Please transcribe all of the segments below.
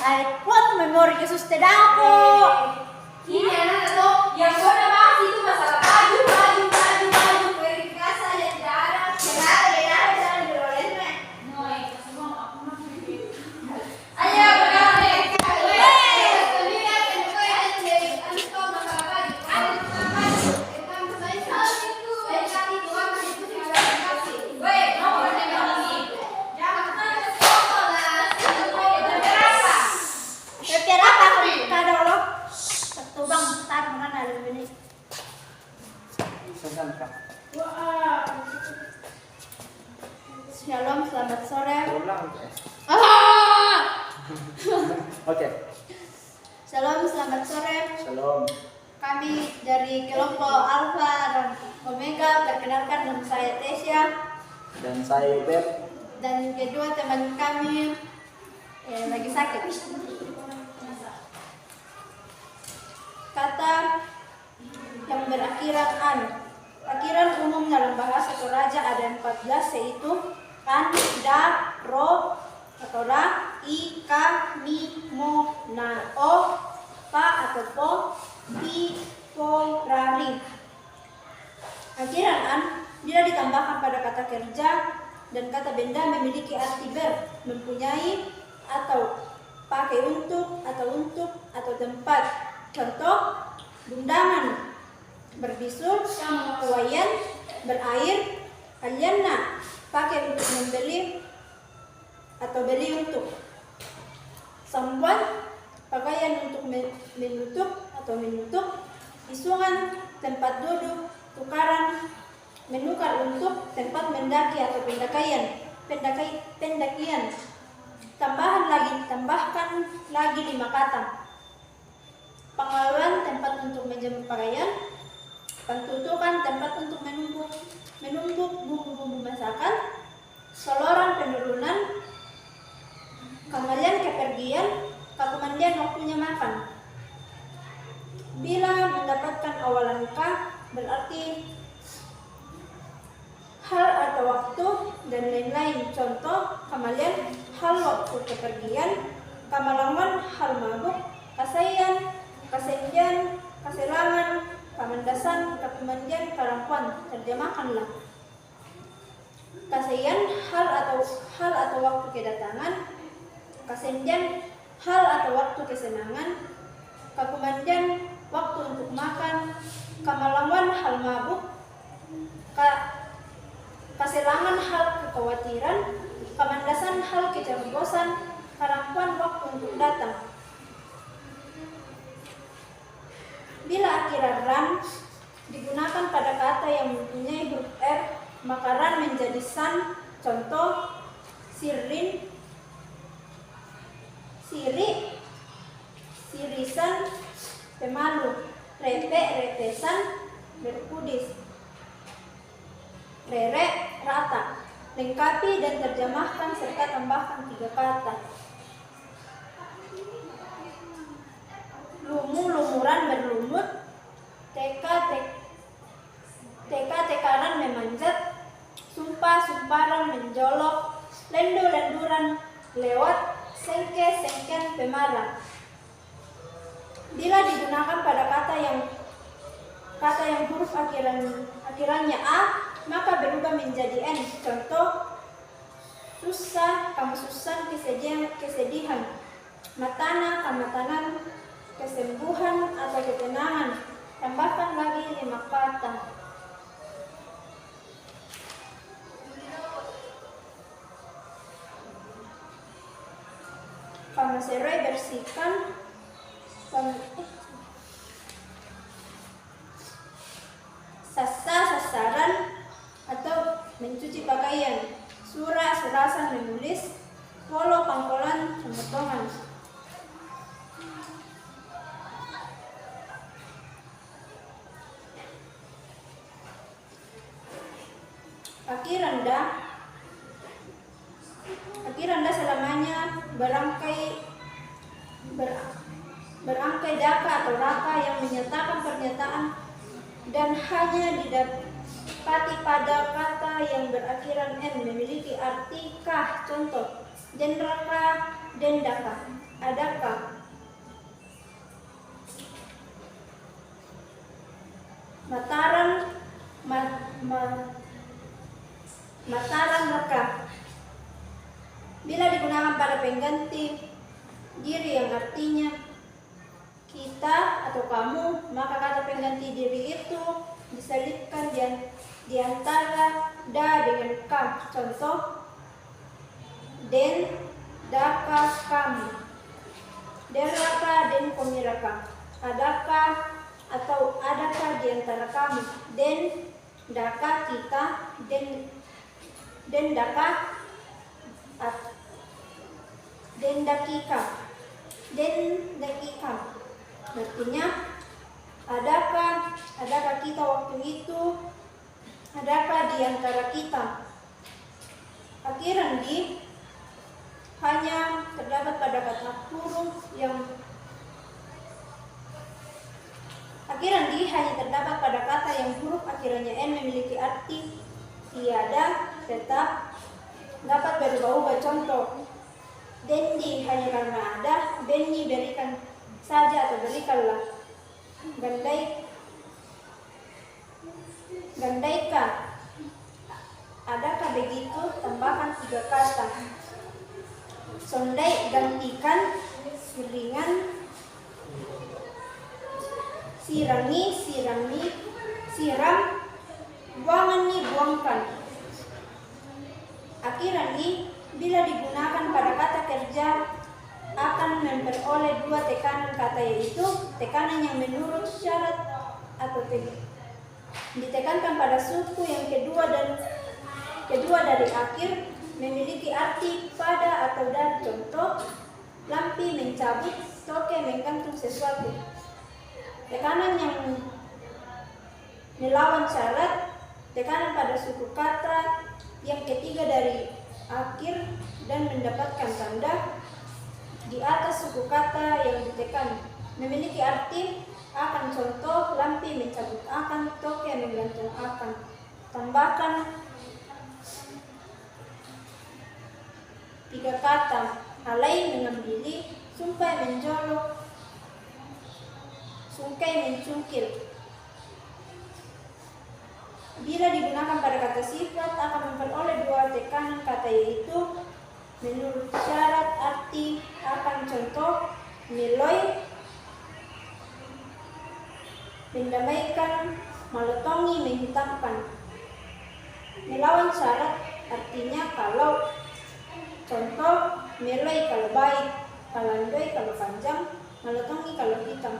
Ay, kuat memori ke suste dako. Ini anak tuh yang kau bahas itu masalah baju, verifikasi yang tidak ada, jangan dirolehin. Ayo bergabung. Shalom, selamat sore. Oke. Shalom, selamat sore. Shalom. Kami dari kelompok Alpha dan Omega, perkenalkan nama saya Tesya. Dan saya Hubert. Dan kedua teman kami lagi sakit. Kata yang berakhiran an. Akhiran umum dalam bahasa Toraja ada 14, yaitu kan, da, ro, atau ra, i, ka, mi, mo, na, o, pa atau po, pi, po, ra, ri. Akhiran an bila ditambahkan pada kata kerja dan kata benda memiliki arti mempunyai atau pakai untuk atau tempat. Contoh, bundangan, berbisul, kawayan, berair, alianna, pakai untuk membeli atau beli untuk. Sambuan, pakaian untuk menutup atau menutup. Isungan, tempat duduk. Tukaran, menukar untuk tempat mendaki atau pendakian. Tambahkan lagi 5 kata. Pengaluan, tempat untuk menjemur pakaian. Pentutukan, tempat untuk menumbuk bumbu-bumbu masakan. Soloran, penurunan. Kembalian, kepergian. Kemandian, waktunya makan. Bila mendapatkan awalan ka, berarti hal atau waktu dan lain-lain. Contoh, kembalian, hal waktu kepergian. Kamalangan, hal mabuk. Kasayan, kasenjan, kaselangan, kamandasan, kakumandian, karampuan. Terjemahkanlah. Kasayan, hal atau waktu kedatangan. Kasenjan, hal atau waktu kesenangan. Kakumandian, waktu untuk makan. Kamalangan, hal mabuk. Kaselangan, hal kekhawatiran. Kamandasan, hal kecerobosan. Karampuan, waktu untuk datang. Bila akhiran ran digunakan pada kata yang mempunyai huruf R, maka ran menjadi san. Contoh, sirin, siri, sirisan, pemalu. Repe, repesan, berkudis. Rere, rata. Lengkapi dan terjemahkan serta tambahkan 3 kata. Lumu, lumuran, berlumut. Tekaran, memanjat. Sumpah, sumparan, menjolok. Lendu, lenduran, lewat. Sengke, sengken, pemarah. Bila digunakan pada kata yang huruf akhirannya A, maka berubah menjadi N. Contoh, susah, kamasusan, kesedihan. Matana, kamatanan, kesembuhan atau ketenangan. Tambahkan lagi 5 kata. Pamaseroy, bersihkan. Sasa, sasaran atau mencuci pakaian. Surah, surasan, menulis. Polo, pangkolan, pemotongan. Akiranda selamanya berangkai daka atau raka yang menyatakan pernyataan dan hanya didapati pada kata yang berakhiran N memiliki arti kah. Contoh, denraka, dendaka. adakah? Mataran mataran raka. Bila digunakan pada pengganti diri yang artinya kita atau kamu, maka kata pengganti diri itu diselipkan di antara da dengan ka. Contoh, den, daka, kamu. Deraka, den, komiraka. Adakah atau adakah di antara kamu? Den, daka, kita. Den, daka, den, dakika. Den, dakika. Artinya, adakah kita waktu itu? Adakah di antara kita? Akhiran di hanya terdapat pada kata huruf yang akhiran di hanya terdapat pada kata yang huruf akhirannya n memiliki arti tiada, tetap, dapat berubah-ubah. Contoh, dendi hanya karena ada, beni berikan saja atau berikanlah. Gandaika, adakah begitu? Tambahkan 3 kata. Sondai, gantikan. Siringan, sirangi, siram. Buangani, buangkan. Akhirnya, bila digunakan pada kata kerja akan memperoleh 2 tekanan kata, yaitu tekanan yang menurut syarat atau ditekankan pada suku yang kedua dari akhir memiliki arti pada atau dari. Contoh, lampi mencabut, toke menggantung sesuatu. Tekanan yang melawan syarat, tekanan pada suku kata yang ketiga dari akhir dan mendapatkan tanda di atas suku kata yang ditekan, memiliki arti akan. Contoh, lampi mencabut akan, toke menggantung akan. Tambahkan 3 kata. Alai, mengambil, sumpai, menjolok, sungkai, mencungkil. Bila digunakan pada kata sifat akan memperoleh 2 tekanan kata, yaitu menurut syarat, arti, akan. Contoh, meloi, mendamaikan, malotongi, menghitamkan. Melawan syarat, artinya kalau. Contoh, meloi kalau baik, kalandoi kalau panjang, malotongi kalau hitam.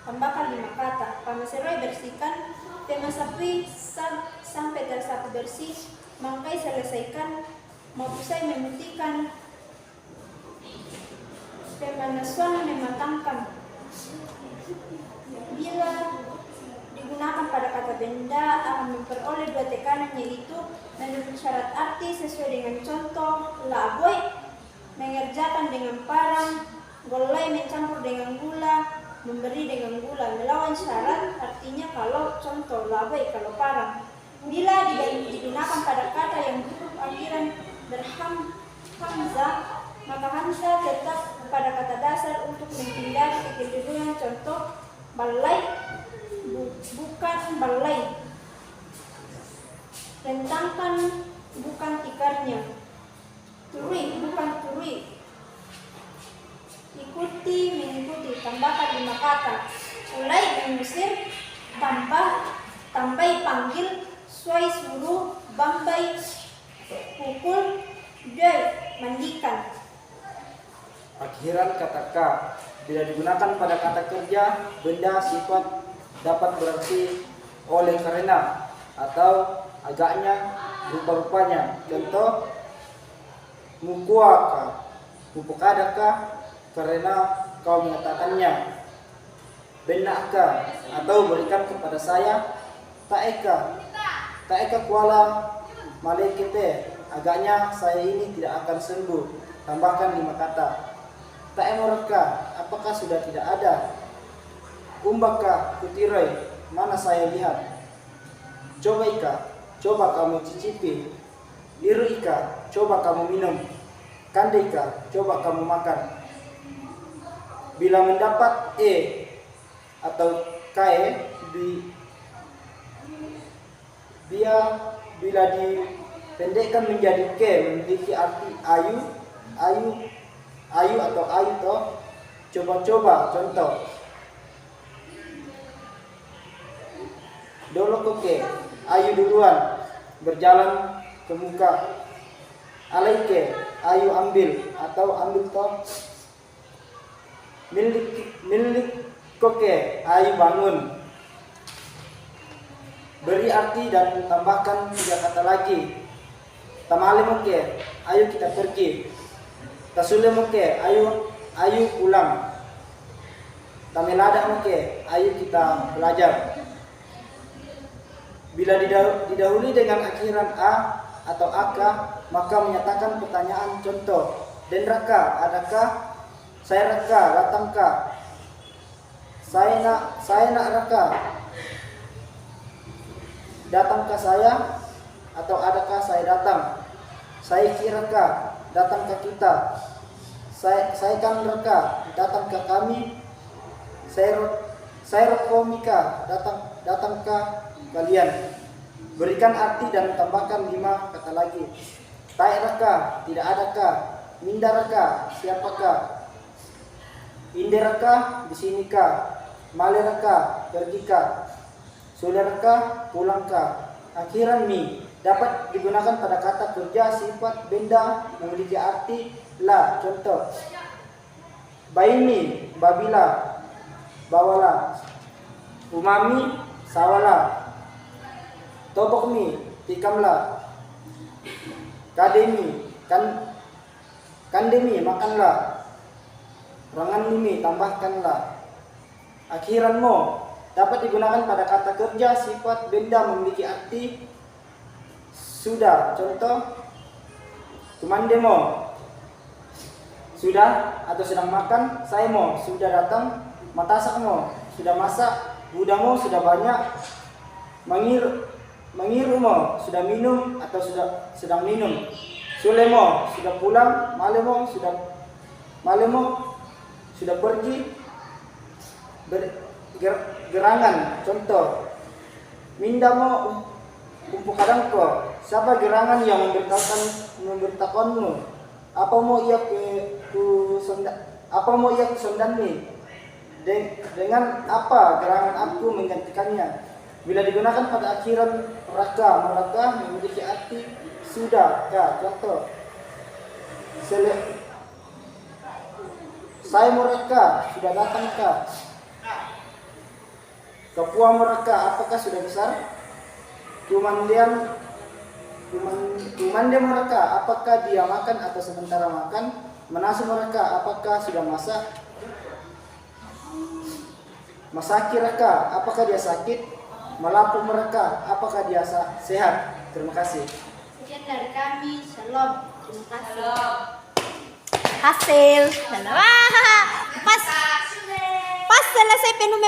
Tambahkan 5 kata. Pamaseroi, bersihkan. Pemasapi, sampai tersapu bersih. Mangkai, selesaikan. Mapusai, memutihkan. Pemanasuan, mematangkan. Bila digunakan pada kata benda akan memperoleh 2 tekanan, yaitu menurut syarat arti sesuai dengan contoh. Laboi, mengerjakan dengan parang. Golai, mencampur dengan gula, memberi dengan gula. Melawan syarat, artinya kalau. Contoh, laboi kalau parang. Bila digunakan pada kata yang huruf akhiran berhamzah, maka hamzah tetap pada kata dasar untuk menghindari kekeliruan. Contoh, balai, bukan balai. Rentangkan, bukan tikarnya. Turi, bukan turi. Ikuti, mengikuti. Tambahkan 5 kata. Ulai, mengusir. Tambai, panggil. Suai, suruh. Bambai, pukul. Doi, mandikan. Akhiran kata ka bila digunakan pada kata kerja, benda, sifat dapat berarti oleh, karena, atau agaknya, rupa-rupanya. Contoh, mukuaka, mupukadaka, karena kau mengatakannya. Benaka, atau berikan kepada saya. Taeka kuala malekete, agaknya saya ini tidak akan sembuh. Tambahkan 5 kata. Taemoraka, apakah sudah tidak ada? Umbaka, kutirai, mana saya lihat? Cobaika, coba kamu cicipi. Liruika, coba kamu minum. Kandeika, coba kamu makan. Bila mendapat E atau KE, bila dipendekkan menjadi K memiliki arti ayu atau ayu toh. Coba-coba contoh. Dolo koke, ayu duluan berjalan ke muka. Alaike, ayu ambil atau ambil toh. Milik koke, ayu bangun. Beri arti dan tambahkan 3 kata lagi. Tamale moke, ayo kita pergi. Tasule moke, ayo pulang. Tamelada moke, ayo kita belajar. Bila didahului dengan akhiran A atau AK, maka menyatakan pertanyaan contoh. Den raka, adakah? Saya raka, datangkah? Saya nak raka. Datangkah saya? Atau adakah saya datang? Saya kirakah? Datangkah kita? Saya kan raka, datangkah kami? Saya rokomika, datangkah kalian? Berikan arti dan tambahkan 5 kata lagi. Tai raka, tidak adakah? Minda raka, siapakah? Inde raka, di sinikah? Male raka, pergikah? Sule raka, pulangkah? Akhiran mi dapat digunakan pada kata kerja, sifat, benda memiliki arti la. Contoh, baini, babila, bawalah. Umami, sawala. Tobokmi, tikamlah. Kademi, kandemi, makanlah. Ranganimi, tambahkanlah. Akhiranmu dapat digunakan pada kata kerja, sifat, benda memiliki arti sudah. Contoh, tumandemo, sudah atau sedang makan. Saimo, sudah datang. Matasakmo, sudah masak. Budamu, sudah banyak. Mangirumo, sudah minum atau sedang minum. Sulemo, sudah pulang. Malemo, sudah pergi. Gerangan, contoh, mindamo umpukadangko, siapa gerangan yang memberitakanmu? Apa mau ia kusondani? Dengan apa gerangan aku menggantikannya? Bila digunakan pada akhiran meraka memiliki arti sudah. Ya, contoh, saya mereka, sudah datangkah? Kapua mereka, apakah sudah besar? Tumande mereka, apakah dia makan atau sementara makan? Menasi mereka, apakah sudah masak? Masaki mereka, apakah dia sakit? Melapu mereka, apakah dia sehat? Terima kasih. Sekian dari kami. Shalom. Terima kasih. Hasil. Pas selesai penuh